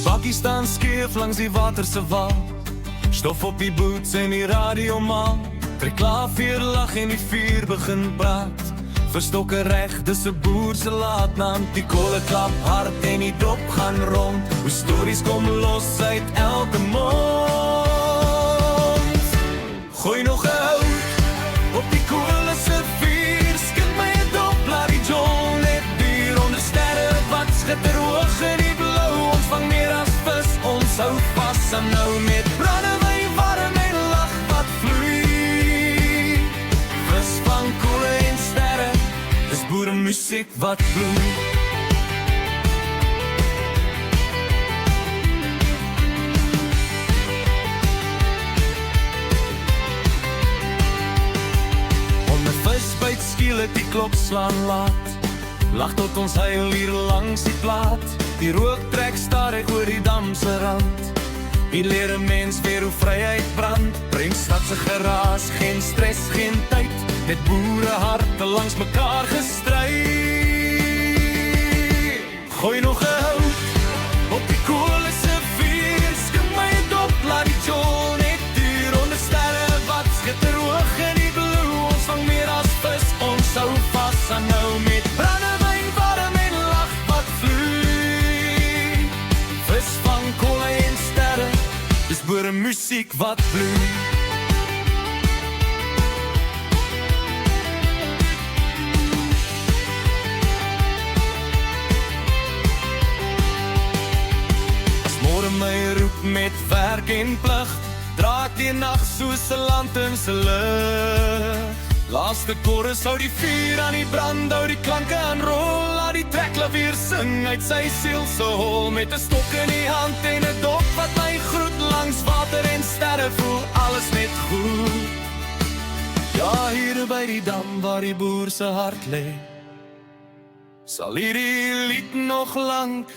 bakkie staan skeef langs die waterse wal. Stof op die boots en die radio maal. Trek klavier lag en die vuur begin praat. Verstokke reg, dis 'n boer se laatnaam. Die kolle klap hard en die dop gaan rond. Hoe stories kom los uit elke mond. Gooi nog 'n hout op die kolle se vuur. Skink my 'n dop, laat die John net duur. Onder sterre wat skitter hoog in die blou. Ons vang meer as vis, ons hou vas aan nou. Met brandewyn warm en lag wat vloei. Vis van kolle en sterre, dis boeremusiek wat bloei. Visbyt skiel het die klok slaan laat. Lag tot ons huil hier langs die plaat. Die rook trek stadig oor die damse rand. Hier leer 'n mens weer hoe vryheid brand. Bring stadse geraas, geen stres, geen tyd. Net boere harte langs mekaar gestry. Gooi nog 'n hout op die kolle se vuur. Skink my 'n dop, laat die John net duur. Onder sterre wat skitter hoog in die blou. Ons vang meer as vis, ons hou vas aan nou. Met brandewyn warm en lag wat vloei. Vis van kolle en sterre, dis boeremusiek wat bloei. As môre my roep met werk en plig, dra ek die nag soos 'n lantern se lig. Laaste chorus hou die vuur aan die brand, hou die klanke aan rol. Laat die trekklavier sing uit sy siel se hol. Met 'n stok in die hand en 'n dop wat my groet. Langs water en sterre voel alles net goed. Ja, hier by die dam waar die boer se hart lê, sal hierdie lied nog lank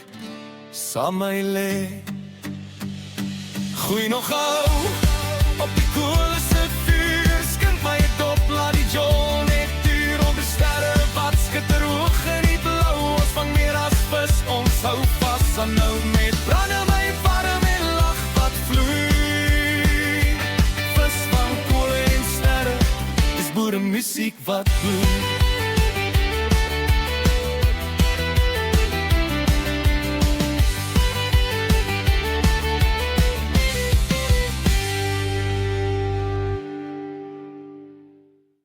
saam my lê. Gooi nog gou op die kolle se vuur. Skink my 'n dop, laat die John net duur. Onder sterre wat skitter hoog in die blou. Ons vang meer as vis, ons hou vas aan nou. Met brandewyn warm en lag wat vloei. Vis van kolle en sterre, dis boeremusiek wat bloei.